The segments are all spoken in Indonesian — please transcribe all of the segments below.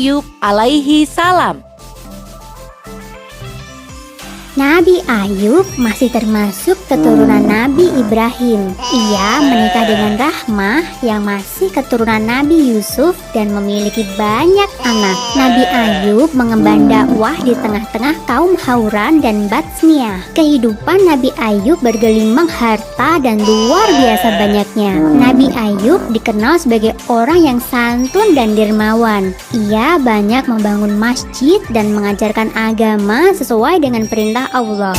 Ayub alaihi salam. Nabi Ayub masih termasuk keturunan Nabi Ibrahim. Ia menikah dengan Rahmah yang masih keturunan Nabi Yusuf dan memiliki banyak anak. Nabi Ayub mengemban dakwah di tengah-tengah kaum Hauran dan Batsniah. Kehidupan Nabi Ayub bergelimang harta dan luar biasa banyaknya. Nabi Ayub dikenal sebagai orang yang santun dan dermawan. Ia banyak membangun masjid dan mengajarkan agama sesuai dengan perintah Allah.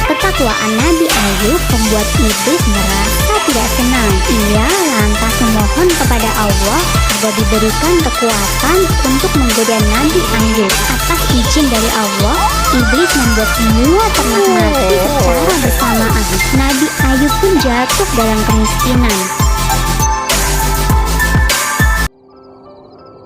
Ketakwaan Nabi Ayub membuat iblis merasa tidak senang. Ia lantas memohon kepada Allah agar diberikan kekuatan untuk menggoda Nabi Ayub. Atas izin dari Allah, iblis membuat semua ternak mati secara bersamaan. Nabi Ayub pun jatuh dalam kemiskinan.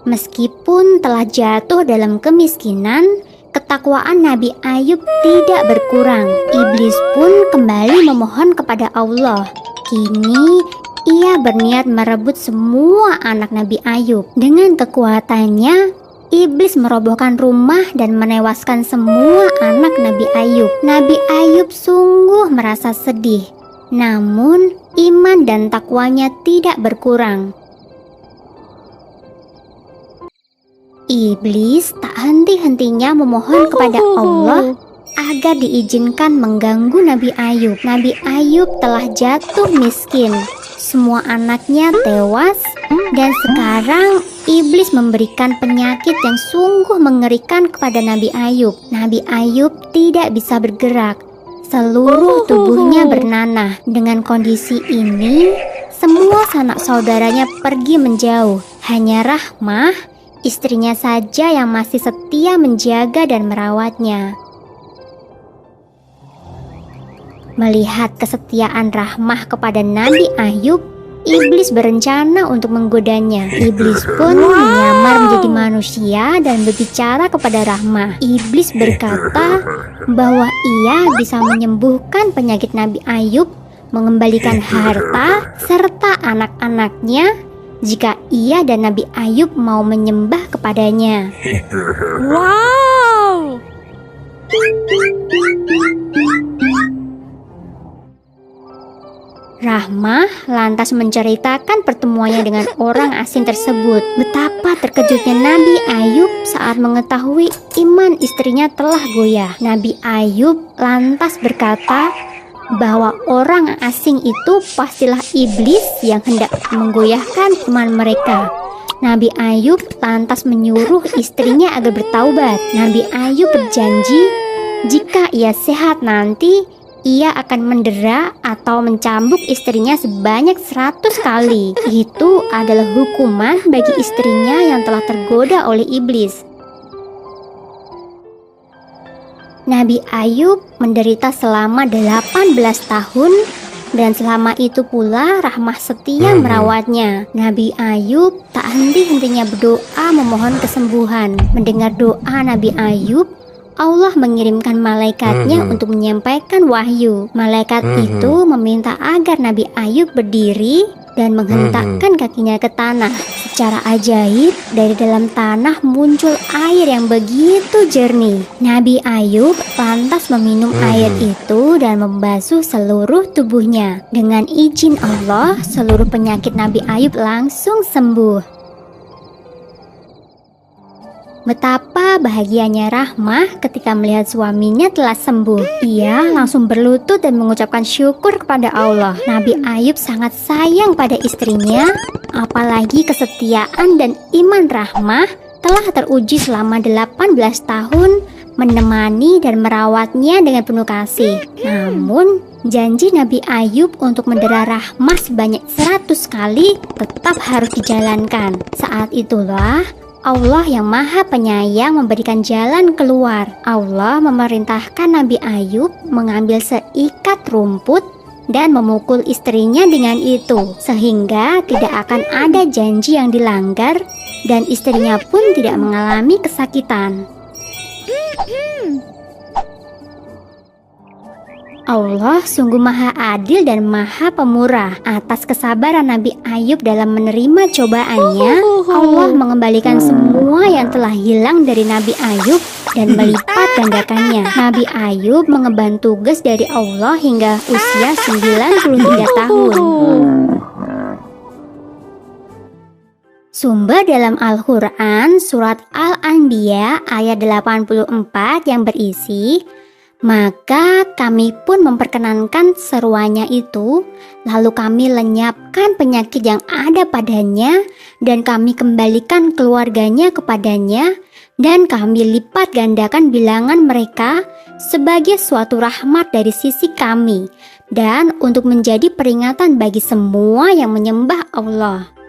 Meskipun telah jatuh dalam kemiskinan, ketakwaan Nabi Ayub tidak berkurang. Iblis pun kembali memohon kepada Allah. Kini, ia berniat merebut semua anak Nabi Ayub. Dengan kekuatannya, iblis merobohkan rumah dan menewaskan semua anak Nabi Ayub. Nabi Ayub sungguh merasa sedih. Namun, iman dan takwanya tidak berkurang. Iblis tak henti-hentinya memohon kepada Allah agar diizinkan mengganggu Nabi Ayub. Nabi Ayub telah jatuh miskin. Semua anaknya tewas dan sekarang iblis memberikan penyakit yang sungguh mengerikan kepada Nabi Ayub. Nabi Ayub tidak bisa bergerak. Seluruh tubuhnya bernanah. Dengan kondisi ini, semua sanak saudaranya pergi menjauh. Hanya Rahmah, istrinya saja yang masih setia menjaga dan merawatnya. Melihat kesetiaan Rahmah kepada Nabi Ayub, iblis berencana untuk menggodanya. Iblis pun menyamar menjadi manusia dan berbicara kepada Rahmah. Iblis berkata bahwa ia bisa menyembuhkan penyakit Nabi Ayub, mengembalikan harta serta anak-anaknya jika ia dan Nabi Ayub mau menyembah kepadanya. Wow! Rahmah lantas menceritakan pertemuannya dengan orang asing tersebut. Betapa terkejutnya Nabi Ayub saat mengetahui iman istrinya telah goyah. Nabi Ayub lantas berkata bahwa orang asing itu pastilah iblis yang hendak menggoyahkan iman mereka. Nabi Ayub lantas menyuruh istrinya agar bertaubat. Nabi Ayub berjanji jika ia sehat nanti, ia akan mendera atau mencambuk istrinya sebanyak 100 kali. Itu adalah hukuman bagi istrinya yang telah tergoda oleh iblis. Nabi Ayub menderita selama 18 tahun dan selama itu pula Rahmah setia merawatnya. Nabi Ayub tak henti-hentinya berdoa memohon kesembuhan. Mendengar doa Nabi Ayub, Allah mengirimkan malaikatnya untuk menyampaikan wahyu. Malaikat itu meminta agar Nabi Ayub berdiri dan menghentakkan kakinya ke tanah. Secara ajaib, dari dalam tanah muncul air yang begitu jernih. Nabi Ayub lantas meminum air itu dan membasuh seluruh tubuhnya. Dengan izin Allah, seluruh penyakit Nabi Ayub langsung sembuh. Betapa bahagianya Rahmah ketika melihat suaminya telah sembuh. Ia langsung berlutut dan mengucapkan syukur kepada Allah. Nabi Ayub sangat sayang pada istrinya, apalagi kesetiaan dan iman Rahmah telah teruji selama 18 tahun menemani dan merawatnya dengan penuh kasih. Namun, janji Nabi Ayub untuk mendera Rahmah sebanyak 100 kali tetap harus dijalankan. Saat itulah Allah yang Maha Penyayang memberikan jalan keluar. Allah memerintahkan Nabi Ayub mengambil seikat rumput dan memukul istrinya dengan itu, sehingga tidak akan ada janji yang dilanggar dan istrinya pun tidak mengalami kesakitan. Allah sungguh maha adil dan maha pemurah. Atas kesabaran Nabi Ayub dalam menerima cobaannya, Allah mengembalikan semua yang telah hilang dari Nabi Ayub dan melipat gandakannya. Nabi Ayub mengemban tugas dari Allah hingga usia 93 tahun. Sumber dalam Al-Quran surat Al-Anbiya ayat 84 yang berisi, "Maka kami pun memperkenankan seruannya itu, lalu kami lenyapkan penyakit yang ada padanya, dan kami kembalikan keluarganya kepadanya, dan kami lipat gandakan bilangan mereka sebagai suatu rahmat dari sisi kami, dan untuk menjadi peringatan bagi semua yang menyembah Allah."